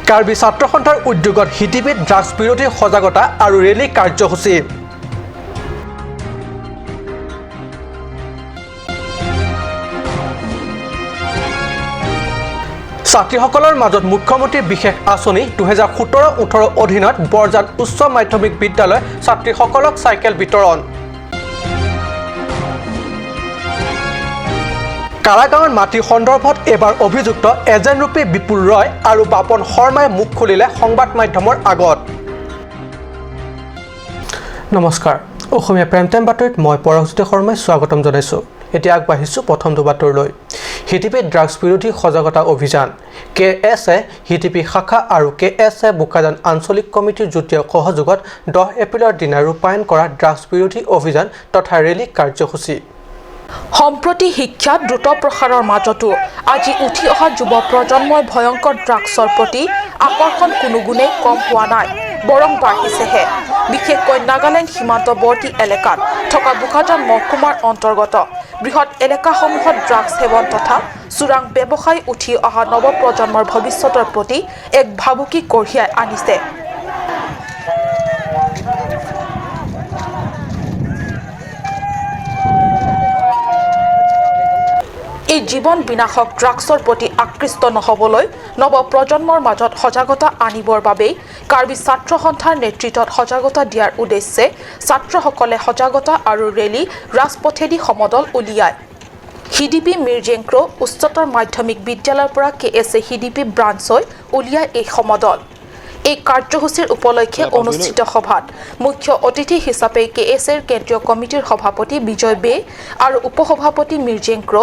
কাৰ্বি ছাত্ৰ সন্থাৰ উদ্যোগত হিটিপিত ড্ৰাগছ বিৰোধী সজাগতা আৰু ৰেলী কাৰ্যসূচী। ছাত্ৰীসকলৰ মাজত মুখ্যমন্ত্ৰীৰ বিশেষ আঁচনি 2017-18 অধীনত বৰজান উচ্চ মাধ্যমিক বিদ্যালয় ছাত্ৰীসকলক চাইকেল বিতৰণ। কাৰাগাঁৱৰ মাটি সন্দৰ্ভত এবাৰ অভিযুক্ত এজেণ্টৰূপী বিপুল ৰয় আৰু বাপন শৰ্মাই মুখ খুলিলে সংবাদ মাধ্যমৰ আগত। নমস্কাৰ, অসমীয়া প্ৰাইম টাইম বাতৰিত মই পৰশজ্যোতি শৰ্মাই স্বাগতম জনাইছোঁ। এতিয়া আগবাঢ়িছোঁ প্ৰথমটো বাতৰিলৈ। হিটিপি ড্ৰাগছ বিৰোধী সজাগতা অভিযান। KSA হিটিপি শাখা আৰু KSA বোকাজান আঞ্চলিক কমিটিৰ যুটীয়া সহযোগত 10 এপ্ৰিলৰ দিনা ৰূপায়ণ কৰা ড্ৰাগছ বিৰোধী অভিযান তথা ৰেলী কাৰ্যসূচী। সম্প্ৰতি শিক্ষা দ্ৰুত প্ৰসাৰৰ মাজতো আজি উঠি অহা যুৱ প্ৰজন্মৰ ভয়ংকৰ ড্ৰাগছৰ প্ৰতি আকৰ্ষণ কোনো গুণে কম হোৱা নাই, বৰং বাঢ়িছেহে। বিশেষকৈ নাগালেণ্ড সীমান্তৱৰ্তী এলেকাত থকা বোকাজান মহকুমাৰ অন্তৰ্গত বৃহৎ এলেকাসমূহত ড্ৰাগছ সেৱন তথা চোৰাং ব্যৱসায় উঠি অহা নৱপ্ৰজন্মৰ ভৱিষ্যতৰ প্ৰতি এক ভাবুকি কঢ়িয়াই আনিছে। এই জীৱন বিনাশক ড্ৰাগছৰ প্ৰতি আকৃষ্ট নহবলৈ নৱপ্ৰজন্মৰ মাজত সজাগতা আনিবৰ বাবেই কাৰ্বি ছাত্ৰ সন্থাৰ নেতৃত্বত সজাগতা দিয়াৰ উদ্দেশ্যে ছাত্ৰসকলে সজাগতা আৰু ৰেলী ৰাজপথেদি সমদল উলিয়ায়। হিডিপি মিৰ্জেংক্ৰ উচ্চতৰ মাধ্যমিক বিদ্যালয়ৰ পৰা KSA হিডিপি ব্ৰাঞ্চই উলিয়ায় এই সমদল। এই কাৰ্যসূচীৰ উপলক্ষে অনুষ্ঠিত সভাত মুখ্য অতিথি হিচাপে KSAৰ কেন্দ্ৰীয় কমিটিৰ সভাপতি বিজয় বে আৰু উপসভাপতি মিৰ্জেংক্ৰ,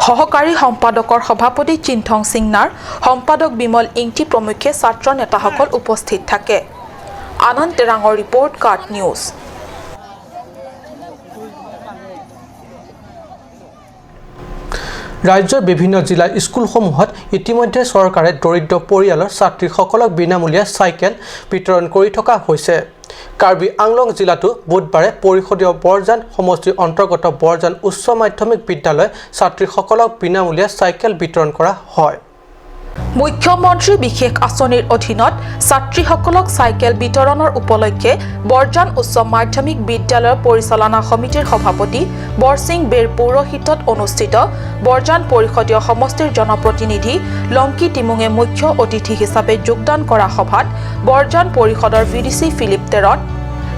সহকাৰী সম্পাদকৰ সভাপতি চিন্থং সিংনাৰ, সম্পাদক বিমল ইংটি প্ৰমুখ্যে ছাত্ৰ নেতাসকল উপস্থিত থাকে। আনন্দ তেৰাঙৰ ৰিপৰ্ট, কাৰ্ট নিউজ। ৰাজ্যৰ বিভিন্ন জিলাৰ স্কুলসমূহত ইতিমধ্যে চৰকাৰে দৰিদ্ৰ পৰিয়ালৰ ছাত্ৰীসকলক বিনামূলীয়া চাইকেল বিতৰণ কৰি থকা হৈছে। কাৰ্বি আংলং জিলাতো বুধবাৰে পৰিষদীয় বৰজান সমষ্টিৰ অন্তৰ্গত বৰজান উচ্চ মাধ্যমিক বিদ্যালয় ছাত্ৰীসকলক বিনামূলীয়া চাইকেল বিতৰণ কৰা হয়। মুখ্যমন্ত্ৰী বিশেষ আঁচনিৰ অধীনত ছাত্ৰীসকলক চাইকেল বিতৰণৰ উপলক্ষে বৰজান উচ্চ মাধ্যমিক বিদ্যালয়ৰ পৰিচালনা সমিতিৰ সভাপতি বৰসিং বেৰ পৌৰোহিত্যত অনুষ্ঠিত বৰজান পৰিষদীয় সমষ্টিৰ জনপ্ৰতিনিধি লংকি টিমুঙে মুখ্য অতিথি হিচাপে যোগদান কৰা সভাত বৰজান পৰিষদৰ VDC ফিলিপ তেৰণ,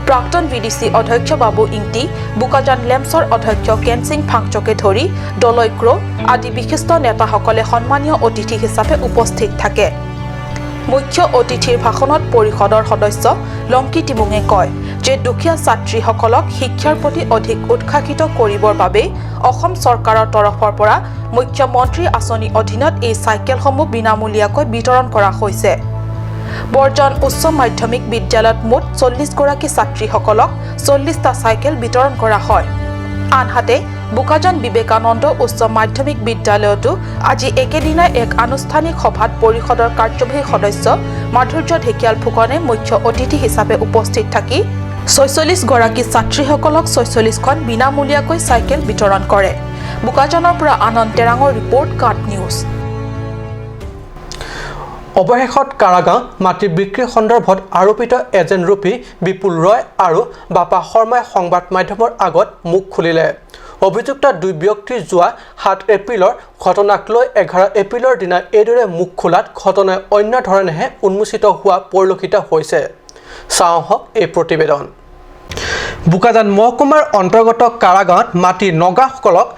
প্ৰাক্তন VDC অধ্যক্ষ বাবু ইংটি, বোকাজান লেম্পছৰ অধ্যক্ষ কেনসিং ফাংচকে ধৰি দলৈক্ৰ আদি বিশিষ্ট নেতাসকলে সন্মানীয় অতিথি হিচাপে উপস্থিত থাকে। মুখ্য অতিথিৰ ভাষণত পৰিষদৰ সদস্য লংকি টিমুঙে কয় যে দুখীয়া ছাত্ৰীসকলক শিক্ষাৰ প্ৰতি অধিক উৎসাহিত কৰিবৰ বাবে অসম চৰকাৰৰ তৰফৰ পৰা মুখ্যমন্ত্ৰী আঁচনি অধীনত এই চাইকেলসমূহ বিনামূলীয়াকৈ বিতৰণ কৰা হৈছে। বৰজান উচ্চ মাধ্যমিক বিদ্যালয়ত মুঠ 40 গৰাকী ছাত্ৰীসকলক 40টা চাইকেল বিতৰণ কৰা হয়। আনহাতে বোকাজান বিবেকানন্দ উচ্চ মাধ্যমিক বিদ্যালয়তো আজি একেদিনাই এক আনুষ্ঠানিক সভাত পৰিষদৰ কাৰ্যবাহী সদস্য মাধুৰ্য ঢেকিয়াল ফুকনে মুখ্য অতিথি হিচাপে উপস্থিত থাকি 46 গৰাকী ছাত্ৰীসকলক 46খন বিনামূলীয়াকৈ চাইকেল বিতৰণ কৰে। বোকাজানৰ পৰা আনন্দ তেৰাঙৰ ৰিপৰ্ট, কাৰ্ট নিউজ। অৱশেষত কাৰাগাঁও মাটি বিক্ৰী সন্দৰ্ভত আৰোপিত এজেণ্টৰূপী বিপুল ৰয় আৰু বাপা শৰ্মাই সংবাদ মাধ্যমৰ আগত মুখ খুলিলে। অভিযুক্ত দুই ব্যক্তিৰ যোৱা 7 এপ্ৰিলৰ ঘটনাক লৈ 11 এপ্ৰিলৰ দিনা এইদৰে মুখ খোলাত ঘটনাই অন্য ধৰণেহে উন্মোচিত হোৱা পৰিলক্ষিত হৈছে। চাওঁহক এই প্ৰতিবেদন। বোকাজান মহকুমাৰ অন্তৰ্গত কাৰাগাঁৱত মাটি নগাসকলক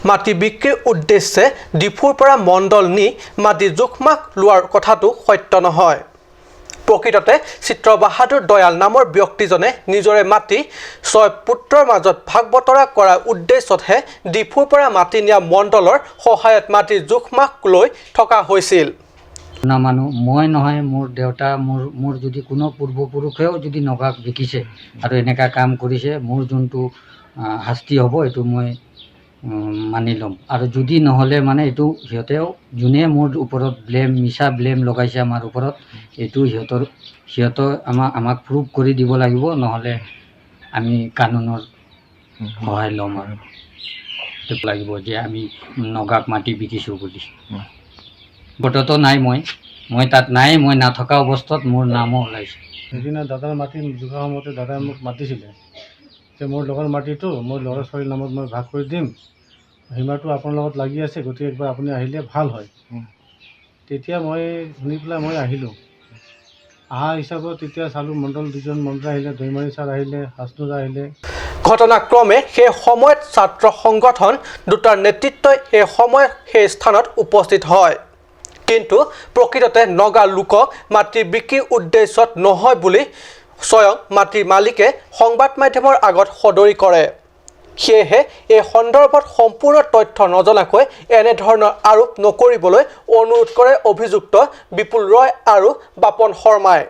মাটি বিক্ৰীৰ উদ্দেশ্যে ডিফুৰ পৰা মণ্ডল নি মাটি জোখমাখ লোৱাৰ কথাটো সত্য নহয়। প্ৰকৃততে চিত্ৰ বাহাদুৰ দয়াল নামৰ ব্যক্তিজনে নিজৰে মাটি 6 পুত্ৰৰ মাজত ভাগ বতৰা কৰাৰ উদ্দেশ্যতহে ডিফুৰ পৰা মাটি নিয়া মণ্ডলৰ সহায়ত মাটি জোখমাখ লৈ থকা হৈছিল। না মানুহ মই নহয়, মোৰ দেউতা, মোৰ যদি কোনো পূৰ্বপুৰুষেও যদি নগাক বিকিছে আৰু এনেকুৱা কাম কৰিছে, মোৰ যোনটো শাস্তি হ'ব এইটো মই মানি ল'ম। আৰু যদি নহ'লে মানে এইটো সিহঁতেও যোনে মোৰ ওপৰত মিছা ব্লেম লগাইছে আমাৰ ওপৰত, এইটো সিহঁতৰ আমাক প্ৰুভ কৰি দিব লাগিব, নহ'লে আমি কানুনৰ সহায় ল'ম আৰু লাগিব যে আমি নগাক মাটি বিকিছোঁ বুলি। বৰ্ততো নাই মই মই তাত নাই, মই নাথকা অৱস্থাত মোৰ নামো ওলাইছে। সেইদিনা দাদাৰ মাটি জোখা সময়তে দাদাই মোক মাতিছিলে যে মোৰ লগৰ মাটিটো মোৰ ল'ৰা ছোৱালীৰ নামত মই ভাগ কৰি দিম, সীমাটো আপোনাৰ লগত লাগি আছে, গতিকে একবাৰ আপুনি আহিলে ভাল হয়। তেতিয়া মই শুনি পেলাই মই আহিলোঁ। অহা হিচাপত তেতিয়া চালোঁ মণ্ডল দুজন মন্ত্ৰী আহিলে, দৈমাৰী ছাৰ আহিলে, হাছনুৰ আহিলে। ঘটনাক্ৰমে সেই সময়ত ছাত্ৰ সংগঠন দুটাৰ নেতৃত্বই সেই সময়ত সেই স্থানত উপস্থিত হয়। কিন্তু প্ৰকৃততে নগা লোকক মাটি বিক্ৰীৰ উদ্দেশ্যত নহয় বুলি স্বয়ং মাটিৰ মালিকে সংবাদ মাধ্যমৰ আগত সদৰি কৰে। সেয়েহে এই সন্দৰ্ভত সম্পূৰ্ণ তথ্য নজনাকৈ এনেধৰণৰ আৰোপ নকৰিবলৈ অনুৰোধ কৰে অভিযুক্ত বিপুল ৰয় আৰু বাপন শৰ্মাই।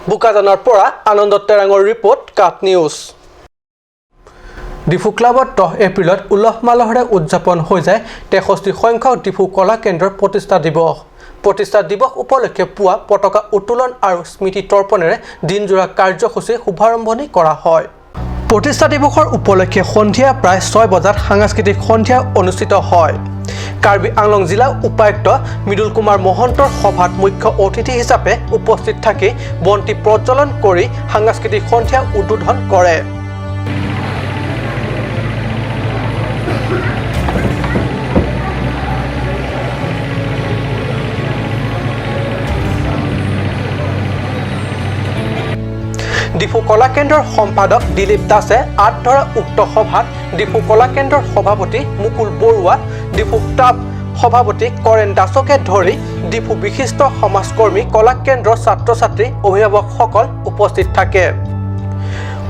বোকাজানৰ পৰা আনন্দ তেৰাঙৰ ৰিপৰ্ট, কাট নিউজ। ডিফু ক্লাবত 10 এপ্ৰিলত উলহ মালহেৰে উদযাপন হৈ যায় 63 সংখ্যক ডিফু কলা কেন্দ্ৰৰ প্ৰতিষ্ঠা দিৱস। প্ৰতিষ্ঠা দিৱস উপলক্ষে পুৱা পতাকা উত্তোলন আৰু স্মৃতি তৰ্পণেৰে দিনজোৰা কাৰ্যসূচী শুভাৰম্ভণি কৰা হয়। প্ৰতিষ্ঠা দিৱসৰ উপলক্ষে সন্ধিয়া প্ৰায় 6 বজাত সাংস্কৃতিক সন্ধিয়া অনুষ্ঠিত হয়। কাৰ্বি আংলং জিলা উপায়ুক্ত মৃদুল কুমাৰ মহন্তৰ সভাত মুখ্য অতিথি হিচাপে উপস্থিত থাকি বন্তি প্ৰজ্বলন কৰি সাংস্কৃতিক সন্ধিয়া উদ্বোধন কৰে। ডিফু কলা কেন্দ্ৰৰ সম্পাদক দিলীপ দাসে আঁত ধৰা উক্ত সভাত ডিফু কলা কেন্দ্ৰৰ সভাপতি মুকুল বৰুৱা, ডিফু ক্লাব সভাপতি কৰেণ দাসকে ধৰি ডিফু বিশিষ্ট সমাজকৰ্মী, কলা কেন্দ্ৰৰ ছাত্ৰ ছাত্ৰী, অভিভাৱকসকল উপস্থিত থাকে।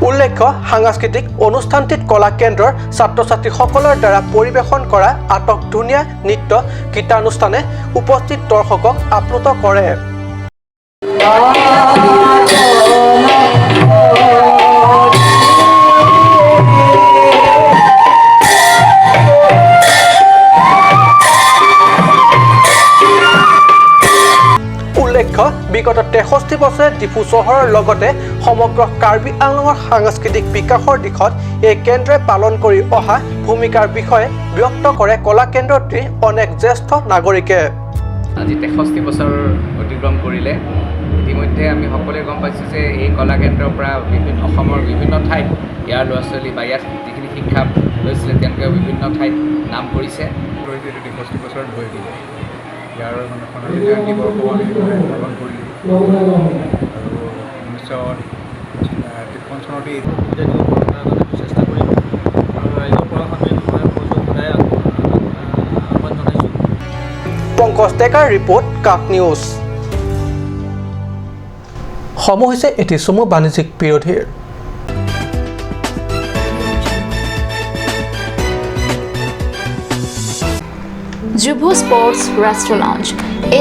উল্লেখ্য, সাংস্কৃতিক অনুষ্ঠানটিত কলা কেন্দ্ৰৰ ছাত্ৰ ছাত্ৰীসকলৰ দ্বাৰা পৰিৱেশন কৰা আটকধুনীয়া নৃত্য গীতানুষ্ঠানে উপস্থিত দৰ্শকক আপ্লুত কৰে। উল্লেখ্য, বিগত 63 বছৰে ডিফু চহৰৰ লগতে সমগ্ৰ কাৰ্বি আংলঙৰ সাংস্কৃতিক বিকাশৰ দিশত এই কেন্দ্ৰই পালন কৰি অহা ভূমিকাৰ বিষয়ে ব্যক্ত কৰে কলা কেন্দ্ৰটিৰ অনেক জ্যেষ্ঠ নাগৰিকে। আজি 63 বছৰ অতিক্ৰম কৰিলে। ইতিমধ্যে আমি সকলোৱে গম পাইছোঁ যে এই কলা কেন্দ্ৰৰ পৰা অসমৰ বিভিন্ন ঠাইত ইয়াৰ ল'ৰা ছোৱালী বা ইয়াত যিখিনি শিক্ষা লৈছিলে তেওঁলোকে বিভিন্ন ঠাইত নাম কৰিছে। 63 বছৰত ভৰি দিব ইয়াৰ মানে সোণালী জয়ন্তী বৰ্ষও আমি পালন কৰিলোঁ আৰু 1953 চনতেই চেষ্টা কৰিম আৰু ৰাইজৰ পৰা আমি সদায় আহ্বান জনাইছোঁ। পংকজ ডেকাৰ ৰিপৰ্ট, কাট নিউজ। সময় হৈছে এটি চমু বাণিজ্যিক বিৰতিৰ। Jubo Sports Restaurant Lounge,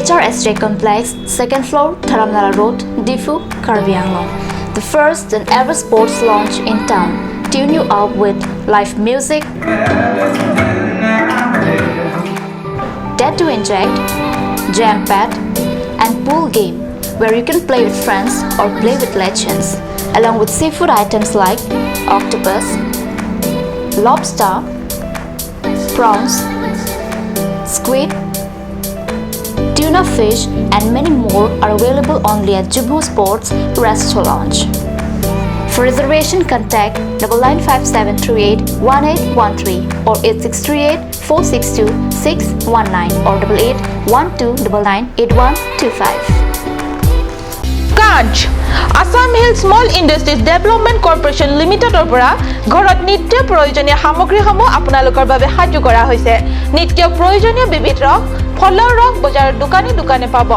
HRSJ Complex, 2nd floor, Dharamnala Road, Difu, Karbi Anglong. The first and ever sports lounge in town. Tune you up with live music, Dead to Inject, Jam Pad, and pool game, where you can play with friends or play with legends, along with seafood items like octopus, lobster, prawns, squid, tuna fish, and many more are available only at Jubo Sports Restaurant Lounge. For reservation, contact 9957381813 or 8638462619 or 8812998125. কাজ Assam hill small industries development corporation লিমিটেডৰ পৰা ঘৰত নিত্য প্ৰয়োজনীয় সামগ্ৰীসমূহ আপোনালোকৰ বাবে সাজু কৰা হৈছে। নিত্য প্ৰয়োজনীয় বিবিধ ৰস, ফলৰ ৰস বজাৰৰ দোকানে দোকানে পাব।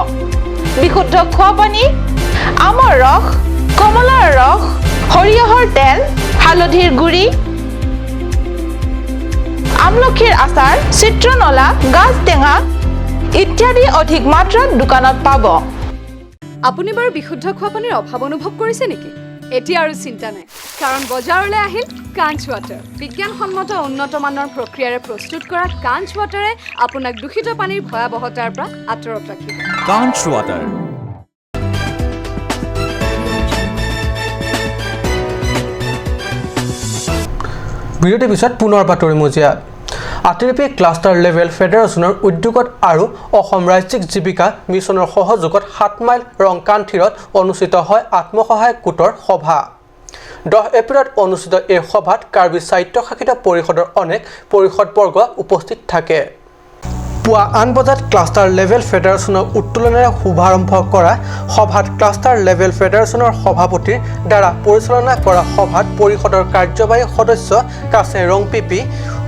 বিশুদ্ধ খোৱা পানী, আমৰ ৰস, কমলাৰ ৰস, সৰিয়হৰ তেল, হালধিৰ গুড়ি, আমলখিৰ আচাৰ, চিত্ৰনলা, গাজ টেঙা ইত্যাদি অধিক মাত্ৰাত দোকানত পাব। আপুনি বাৰু বিশুদ্ধ খোৱা পানীৰ অভাৱ অনুভৱ কৰিছে নেকি? এতিয়া আৰু চিন্তা নাই, কাৰণ বজাৰলৈ আহিল কাঞ্চ ৱাটাৰ। বিজ্ঞানসন্মত উন্নত মানৰ প্ৰক্ৰিয়াৰে প্ৰস্তুত কৰা কাঞ্চ ৱাটাৰে আপোনাক দূষিত পানীৰ ভয়াৱহতাৰ পৰা আঁতৰত ৰাখিব। কাঞ্চ ৱাটাৰ। বিৰতিৰ পিছত পুনৰ বাতৰি মজিয়াত। আতিৰিপি ক্লাষ্টাৰ লেভেল ফেডাৰেশ্যনৰ উদ্যোগত আৰু অসম ৰাজ্যিক জীৱিকা মিছনৰ সহযোগত 7 মাইল ৰংকান্থিৰত অনুষ্ঠিত হয় আত্মসহায়ক গোটৰ সভা 10 এপ্ৰিলত অনুষ্ঠিত এই সভাত কাৰ্বি স্বায়ত্তশাসিত পৰিষদৰ অনেক পৰিষদবৰ্গ উপস্থিত থাকে পুৱা 8 বজাত ক্লাষ্টাৰ লেভেল ফেডাৰেশ্যনৰ উত্তোলনেৰে শুভাৰম্ভ কৰা সভাত ক্লাষ্টাৰ লেভেল ফেডাৰেশ্যনৰ সভাপতিৰ দ্বাৰা পৰিচালনা কৰা সভাত পৰিষদৰ কাৰ্যবাহী সদস্য কাছে ৰংপিপি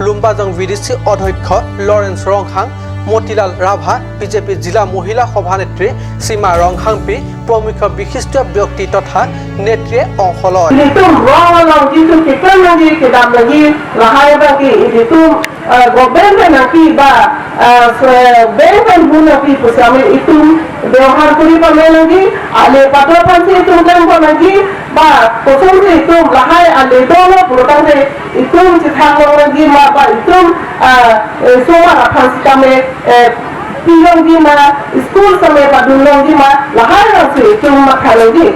লুম্বাজং ভিডিচি অধ্যক্ষ লৰেন্স ৰংহাং মতিলাল ৰাভা বিজেপি জিলা মহিলা সভানেত্ৰী সীমা ৰংহাংপি প্ৰমুখ বিশিষ্ট ব্যক্তি তথা নেত্ৰীয়ে অংশ লয় gobernment nanti ba benefit pun nanti pusami itu ব্যবহার করি পাবে নাকি আলে পাতো পাঁচে itu kan lagi ba kosong itu lahai ale dolo purotan itu cithang lagi ma ba itu soa phans kame pilong di ma school sampai padulong di ma lahai nasi itu makalogi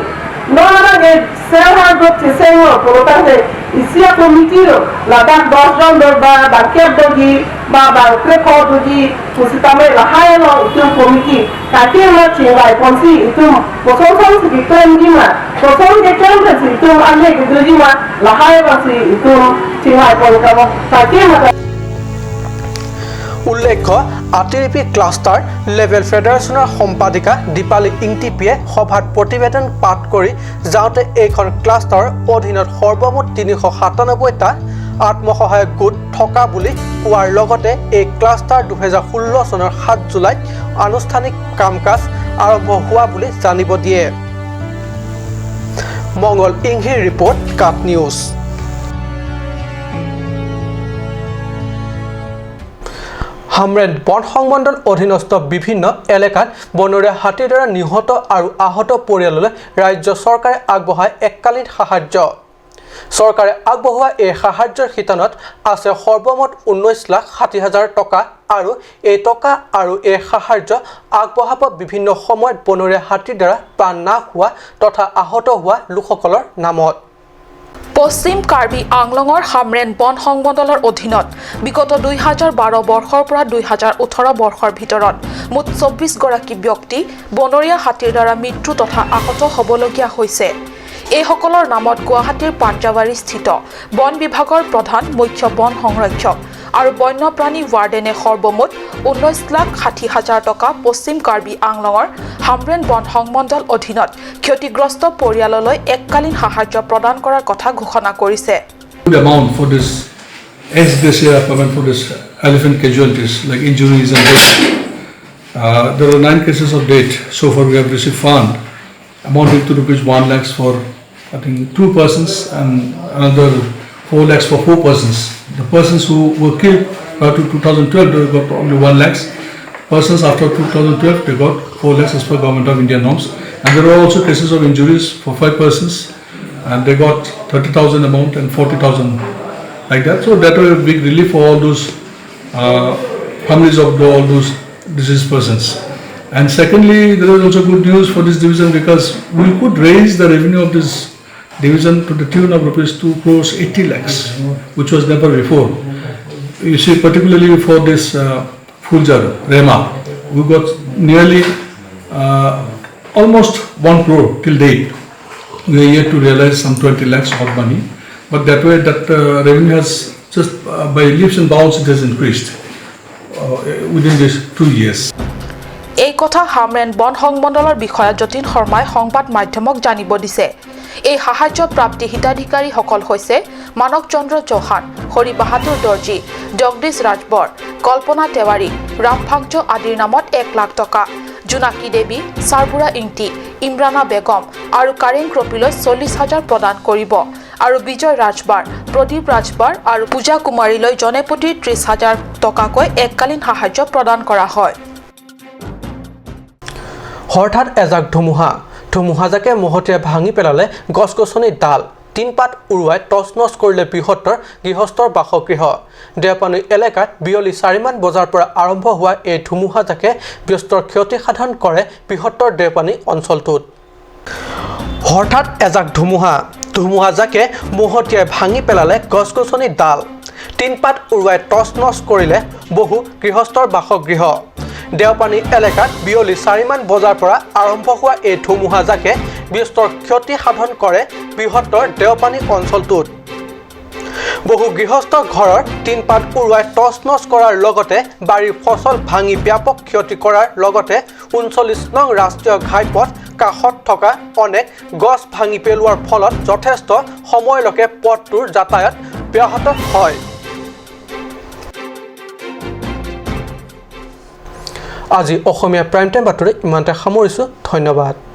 Nona ke selha group chisengor purotan isia committee ro ladak 10 jon dor ba bakep dogi ba bangkre ko dogi pusitame lahai lo itu committee kaki ma chingai ponsi itu posong si kren di ma posong ke kren itu ane ke dogi ma lahai ba si itu chingai pon ka kaki ma উল্লেখ্য আতিৰিপি cluster level ফেডাৰেশ্যনৰ সম্পাদিকা দীপালী ইংটিপিয়ে সভাত প্ৰতিবেদন পাঠ কৰি যাওঁতে এইখন ক্লাষ্টাৰৰ অধীনত সৰ্বমুঠ 397টা আত্মসহায়ক গোট থকা বুলি কোৱাৰ লগতে এই ক্লাষ্টাৰ 2016 চনৰ 7 জুলাইত আনুষ্ঠানিক কাম-কাজ আৰম্ভ হোৱা বুলি জানিব দিয়ে মংগল ইংহিৰ ৰিপৰ্ট কাট নিউজ হামৰেন বন সংমণ্ডল অধীনস্থ বিভিন্ন এলেকাত বনৰীয়া হাতীৰ দ্বাৰা নিহত আৰু আহত পৰিয়াললৈ ৰাজ্য চৰকাৰে আগবঢ়ায় এককালীন সাহায্য চৰকাৰে আগবঢ়োৱা এই সাহায্যৰ শিতানত আছে সৰ্বমুঠ 19,60,000 টকা আৰু এই টকা আৰু এই সাহায্য আগবঢ়াব বিভিন্ন সময়ত বনৰীয়া হাতীৰ দ্বাৰা প্ৰাণ নাশ হোৱা তথা আহত হোৱা লোকসকলৰ নামত পশ্চিম কাৰ্বি আংলঙৰ হামৰেন বন সংমণ্ডলৰ অধীনত বিগত 2012 বৰ্ষৰ পৰা 2018 বৰ্ষৰ ভিতৰত মুঠ 24 গৰাকী ব্যক্তি বনৰীয়া হাতীৰ দ্বাৰা মৃত্যু তথা আহত হ'বলগীয়া হৈছে এইসকলৰ নামত গুৱাহাটীৰ পাঞ্জাৱাৰী স্থিত বন বিভাগৰ প্ৰধান মুখ্য বন সংৰক্ষক আৰু বন্যপ্ৰাণী ৱাৰ্ডেনে সৰ্বমুঠ 19,60,000 টকা পশ্চিম কাৰ্বি আংলঙৰ হামৰেন বন সংমণ্ডল অধীনত ক্ষতিগ্ৰস্ত পৰিয়াললৈ এককালীন সাহায্য প্ৰদান কৰাৰ কথা ঘোষণা কৰিছে Good amount for this SDCF payment for this elephant casualties like injuries and death. There are 9 cases of death. So far we have received fund amounting to rupees 1 lakhs for I think 2 persons and another 4 lakhs for 4 persons. The persons who were killed prior to 2012 they got only 1 lakhs. Persons after 2012 they got 4 lakhs as per Government of India norms. And there are also cases of injuries for 5 persons and they got 30,000 amount and 40,000 like that. So that was a big relief for all those families of all those deceased persons. And secondly, there is also good news for this division because we could raise the revenue of this division to the tune of rupees 2 crores 80 lakhs, which was never before. You see, particularly for this Fuljar, Rema, we got nearly almost 1 crore till date. We are yet to realize some 20 lakhs of money, but that way that revenue has just by leaps and bounds it has increased within these 2 years. এই কথা হামৰেন বন সংমণ্ডলৰ বিষয়া যতীন শৰ্মাই সংবাদ মাধ্যমক জানিব দিছে এই সাহায্য প্ৰাপ্তি হিতাধিকাৰীসকল হৈছে মানৱ চন্দ্ৰ চৌহান হৰি বাহাদুৰ দৰ্জী জগদীশ ৰাজবৰ কল্পনা তেওৱাৰী ৰামভাগ্য আদিৰ নামত 1 লাখ টকা জুনাকি দেৱী সাৰবুৰা ইংটি ইমৰানা বেগম আৰু কাৰেং ক্ৰপিলৈ 40,000 প্ৰদান কৰিব আৰু বিজয় ৰাজবাৰ প্ৰদীপ ৰাজবাৰ আৰু পূজা কুমাৰীলৈ জনেপতি 30,000 টকাকৈ এককালীন সাহায্য প্ৰদান কৰা হয় হঠাৎ এজাক ধুমুহাজাকে মহতিয়াই ভাঙি পেলালে গছ-গছনিৰ ডাল তিনপাত উৰুৱাই টচনচ কৰিলে বৃহত্তৰ গৃহস্থৰ বাসগৃহ দেওপানী এলেকাত বিয়লি 4 মান বজাৰ পৰা আৰম্ভ হোৱা এই ধুমুহাজাকে ব্যস্তৰ ক্ষতি সাধন কৰে বৃহত্তৰ দেওপানী অঞ্চলটোত হঠাৎ এজাক ধুমুহাজাকে মহতিয়াই ভাঙি পেলালে গছ-গছনিৰ ডাল টিনপাত উৰুৱাই তছনছ কৰিলে বহু গৃহস্থৰ বাসগৃহ দেওপানী এলেকাত বিয়লি 4মান বজাৰ পৰা আৰম্ভ হোৱা এই ধুমুহাজাকে বিস্তৰ ক্ষতি সাধন কৰে বৃহত্তৰ দেওপানী অঞ্চলটোত বহু গৃহস্থ ঘৰৰ টিনপাত উৰুৱাই তছনছ কৰাৰ লগতে বাৰীৰ ফচল ভাঙি ব্যাপক ক্ষতি কৰাৰ লগতে 39 নং ৰাষ্ট্ৰীয় ঘাইপথ কাষত থকা অনেক গছ ভাঙি পেলোৱাৰ ফলত যথেষ্ট সময়লৈকে পথটোৰ যাতায়াত ব্যাহত হয় আজি অসমীয়া প্ৰাইম টাইম বাতৰি ইমানতে সামৰিছোঁ ধন্যবাদ